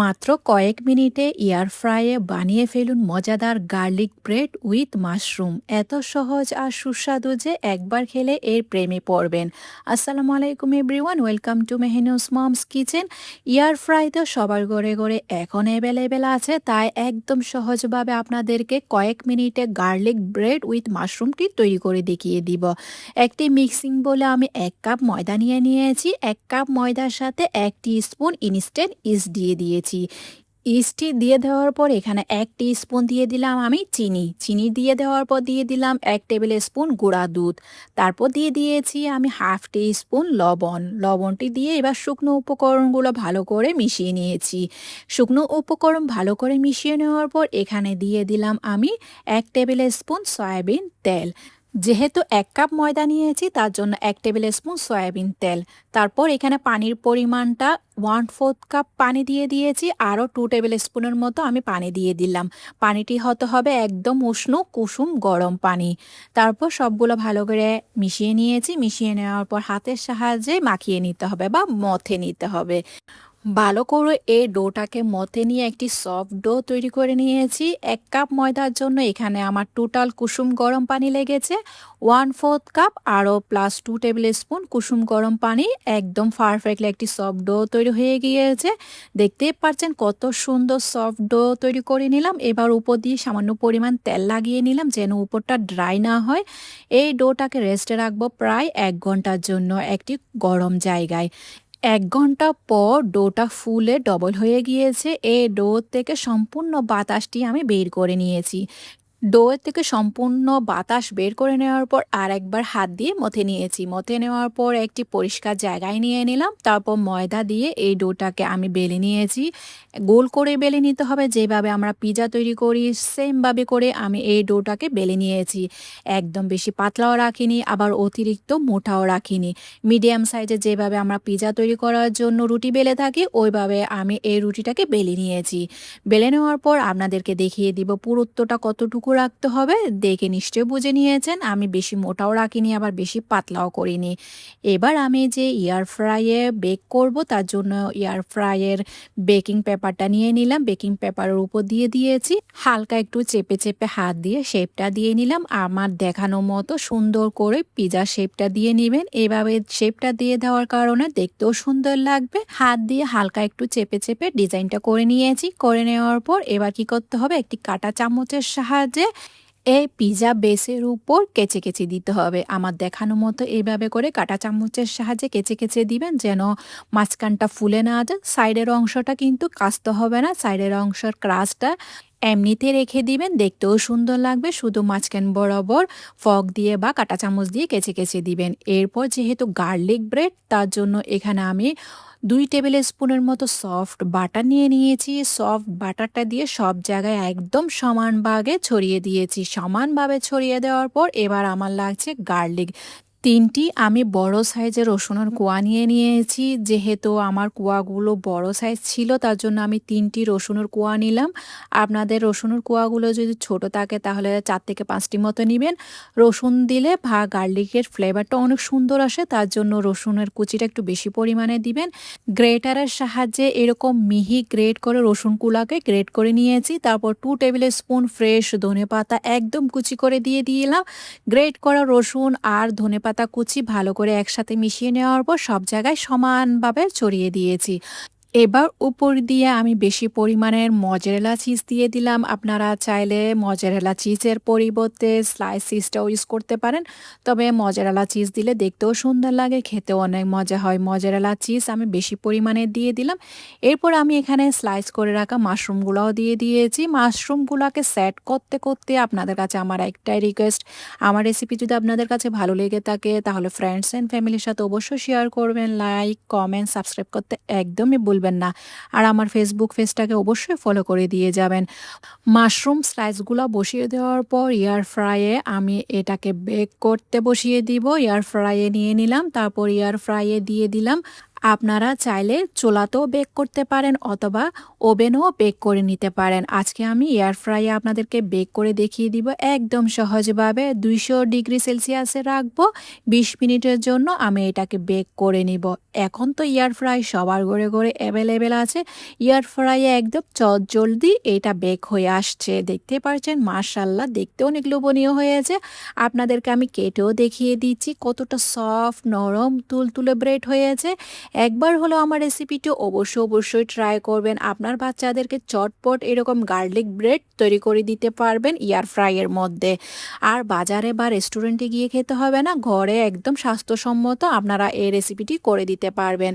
মাত্র কয়েক মিনিটে এয়ার ফ্রাইয়ে বানিয়ে ফেলুন মজাদার গার্লিক ব্রেড উইথ মাশরুম। এত সহজ আর সুস্বাদু যে একবার খেলে এর প্রেমে পড়বেন। আসসালামু আলাইকুম everyone, welcome to Mehnus mom's kitchen. Air fry তো সবার ঘরে ঘরে এখন অ্যাভেলেবেল আছে, তাই একদম সহজভাবে আপনাদেরকে কয়েক মিনিটে গার্লিক ব্রেড উইথ মাশরুমটি তৈরি করে দেখিয়ে দিব। একটি মিক্সিং বলে আমি 1 কাপ ময়দা নিয়ে নিয়েছি। 1 কাপ ময়দার সাথে 1 টি স্পুন ইনস্ট্যান্ট ইস্ট দিয়ে দিয়েছি। ইস্টটি দিয়ে দেওয়ার পর এখানে 1 টি স্পুন দিয়ে দিলাম আমি চিনি দিয়ে দেওয়ার পর দিয়ে দিলাম 1 টেবিল স্পুন গুঁড়া দুধ। তারপর দিয়ে দিয়েছি আমি ½ টি স্পুন লবণটি দিয়ে এবার শুকনো উপকরণগুলো ভালো করে মিশিয়ে নিয়েছি। শুকনো উপকরণ ভালো করে মিশিয়ে নেওয়ার পর এখানে দিয়ে দিলাম আমি 1 টেবিল স্পুন সয়াবিন তেল। যেহেতু 1 কাপ ময়দা নিয়েছি তার জন্য 1 টেবিল স্পুন সয়াবিন তেল। তারপর এখানে পানির পরিমাণটা 1/4 কাপ পানি দিয়ে দিয়েছি, আরও 2 টেবিল স্পুনের মতো আমি পানি দিয়ে দিলাম। পানিটি হতে হবে একদম উষ্ণ কুসুম গরম পানি। তারপর সবগুলো ভালো করে মিশিয়ে নিয়েছি। মিশিয়ে নেওয়ার পর হাতের সাহায্যে মাখিয়ে নিতে হবে বা মথে নিতে হবে। ভালো করে এই ডোটাকে মথে নিয়ে একটি সফট ডো তৈরি করে নিয়েছি। 1 কাপ ময়দার জন্য এখানে আমার টোটাল কুসুম গরম পানি লেগেছে 1/4 কাপ, আরও প্লাস 2 টেবিল স্পুন কুসুম গরম পানি। একদম পারফেক্টলি একটি সফট ডো তৈরি হয়ে গিয়েছে। দেখতেই পাচ্ছেন কত সুন্দর সফট ডো তৈরি করে নিলাম। এবার উপর দিয়ে সামান্য পরিমাণ তেল লাগিয়ে নিলাম যেন উপরটা ড্রাই না হয়। এই ডোটাকে রেস্টে রাখবো প্রায় 1 ঘন্টার জন্য একটি গরম জায়গায়। 1 ঘন্টা পর ডোটা ফুলে ডবল হয়ে গিয়েছে। এই ডো থেকে সম্পূর্ণ বাতাসটি আমি বের করে নিয়েছি। ডো থেকে সম্পূর্ণ বাতাস বের করে নেওয়ার পর আর একবার হাত দিয়ে মথে নিয়েছি। মথে নেওয়ার পর একটি পরিষ্কার জায়গায় নিয়ে নিলাম। তারপর ময়দা দিয়ে এই ডোটাকে আমি বেলে নিয়েছি। গোল করে বেলে নিতে হবে, যেভাবে আমরা পিজা তৈরি করি সেমভাবে করে আমি এই ডোটাকে বেলে নিয়েছি। একদম বেশি পাতলাও রাখিনি, আবার অতিরিক্ত মোটাও রাখিনি। মিডিয়াম সাইজে যেভাবে আমরা পিজা তৈরি করার জন্য রুটি বেলে থাকি ওইভাবে আমি এই রুটিটাকে বেলে নিয়েছি। বেলে নেওয়ার পর আপনাদেরকে দেখিয়ে দিব পুরুত্বটা কতটুকু রাখতে হবে। দেখে নিশ্চয়ই বুঝে নিয়েছেন আমি বেশি মোটাও রাখিনি আবার বেশি পাতলাও করিনি। এবার আমি যে এয়ার ফ্রাইয়ে বেক করব তার জন্য এয়ার ফ্রাইয়ের বেকিং পেপারটা নিয়ে নিলাম। বেকিং পেপারের উপর দিয়ে দিয়েছি, হালকা একটু চেপে চেপে হাত দিয়ে শেপটা দিয়ে নিলাম। আমার দেখানো মতো সুন্দর করে পিজা শেপটা দিয়ে নেবেন। এভাবে শেপটা দিয়ে দেওয়ার কারণে দেখতেও সুন্দর লাগবে। হাত দিয়ে হালকা একটু চেপে চেপে ডিজাইনটা করে নিয়েছি। করে নেওয়ার পর এবার কি করতে হবে, একটি কাঁটা চামচের সাহায্যে এই পিজা বেসের উপর কেচে কেচে দিতে হবে। আমার দেখানো মতো এইভাবে করে কাঁটা চামচের সাহায্যে কেচে কেচে দিবেন যেন মাঝখানটা ফুলে না যায়। সাইডের অংশটা কিন্তু কাচতে হবে না, সাইডের অংশের ক্রাস্টটা এমনিতে রেখে দিবেন, দেখতেও সুন্দর লাগবে। শুধু মাঝখান বরাবর ফর্ক দিয়ে বা কাঁটা চামচ দিয়ে কেচে কেচে দিবেন। এরপর যেহেতু গার্লিক ব্রেড তার জন্য এখানে আমি 2 টেবিল স্পুনের মতো সফট বাটার নিয়ে নিয়েছি। সফট বাটারটা দিয়ে সব জায়গায় একদম সমান ভাগে ছড়িয়ে দিয়েছি। সমানভাবে ছড়িয়ে দেওয়ার পর এবার আমার লাগছে গার্লিক। 3টি আমি বড় সাইজের রসুনের কোয়া নিয়ে নিয়েছি। যেহেতু আমার কোয়াগুলো বড় সাইজ ছিল তার জন্য আমি 3টি রসুনের কোয়া নিলাম। আপনাদের রসুনের কোয়াগুলো যদি ছোট থাকে তাহলে 4 থেকে 5টি মতো নেবেন। রসুন দিলে বা গার্লিকের ফ্লেভারটা অনেক সুন্দর আসে, তার জন্য রসুনের কুচিটা একটু বেশি পরিমাণে দিবেন। গ্রেটারের সাহায্যে এরকম মিহি গ্রেট করে রসুনগুলোকে গ্রেট করে নিয়েছি। তারপর 2 টেবিল স্পুন ফ্রেশ ধনেপাতা একদম কুচি করে দিয়ে দিলাম। গ্রেট করা রসুন আর ধনেপাতা কুচি ভালো করে একসাথে মিশিয়ে নেওয়ার পর সব জায়গায় সমানভাবে ছড়িয়ে দিয়েছি। এবার উপর দিয়ে আমি বেশি পরিমাণের মজেরেলা চিজ দিয়ে দিলাম। আপনারা চাইলে মজেরেলা চিজের পরিবর্তে স্লাইস চিজটাও ইউজ করতে পারেন, তবে মজেরেলা চিজ দিলে দেখতেও সুন্দর লাগে, খেতেও অনেক মজা হয়। মজেরেলা চিজ আমি বেশি পরিমাণে দিয়ে দিলাম। এরপর আমি এখানে স্লাইস করে রাখা মাশরুমগুলোও দিয়ে দিয়েছি। মাশরুমগুলোকে সেট করতে করতে আপনাদের কাছে আমার একটাই রিকোয়েস্ট, আমার রেসিপি যদি আপনাদের কাছে ভালো লেগে থাকে তাহলে ফ্রেন্ডস অ্যান্ড ফ্যামিলির সাথে অবশ্যই শেয়ার করবেন। লাইক কমেন্ট সাবস্ক্রাইব করতে একদমই ভুলবেন না। আর আমার ফেসবুক পেজটাকে অবশ্যই ফলো করে দিয়ে যাবেন। মাশরুম স্লাইসগুলো বসিয়ে দেওয়ার পর এয়ার ফ্রাইয়ে আমি এটাকে বেক করতে বসিয়ে দিব। এয়ার ফ্রাইয়ে নিয়ে নিলাম, তারপর এয়ার ফ্রাইয়ে দিয়ে দিলাম আপনারা চাইলে চুলাতেও বেক করতে পারেন অথবা ওভেনেও বেক করে নিতে পারেন। আজকে আমি এয়ার ফ্রাইয়ে আপনাদেরকে বেক করে দেখিয়ে দিব একদম সহজভাবে। 200 ডিগ্রি সেলসিয়াসে রাখবো 20 মিনিটের জন্য আমি এটাকে বেক করে নিব। এখন তো এয়ার ফ্রাই সবার ঘরে ঘরে অ্যাভেলেবেল আছে। এয়ার ফ্রাইয়ে একদম চটজলদি এটা বেক হয়ে আসছে। দেখতে পাচ্ছেন মাশাআল্লাহ দেখতে অনেক লোভনীয় হয়েছে। আপনাদেরকে আমি কেটেও দেখিয়ে দিচ্ছি কতটা সফট, নরম, তুলতুলে ব্রেড হয়েছে। একবার হলেও আমার রেসিপিটি অবশ্যই ট্রাই করবেন। আপনার বাচ্চাদেরকে চটপট এরকম গার্লিক ব্রেড তৈরি করে দিতে পারবেন এয়ার ফ্রাইয়ের মধ্যে। আর বাজারে বা রেস্টুরেন্টে গিয়ে খেতে হবে না, ঘরে একদম স্বাস্থ্যসম্মত আপনারা এই রেসিপিটি করে দিতে পারবেন।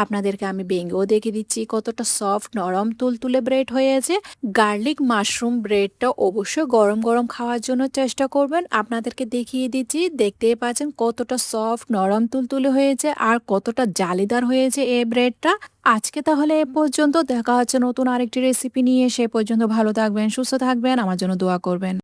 আপনাদেরকে আমি ভেঙেও দেখিয়ে দিচ্ছি কতটা সফট, নরম, তুলতুলে ব্রেড হয়েছে। গার্লিক মাশরুম ব্রেডটা অবশ্যই গরম গরম খাওয়ার জন্য চেষ্টা করবেন। আপনাদেরকে দেখিয়ে দিচ্ছি, দেখতেই পাচ্ছেন কতটা সফট, নরম, তুলতুলে হয়েছে আর কতটা জালিদার হয়েছে এই ব্রেডটা। আজকে তাহলে এ পর্যন্ত, দেখা হচ্ছে নতুন আরেকটি রেসিপি নিয়ে। সে পর্যন্ত ভালো থাকবেন, সুস্থ থাকবেন, আমার জন্য দোয়া করবেন।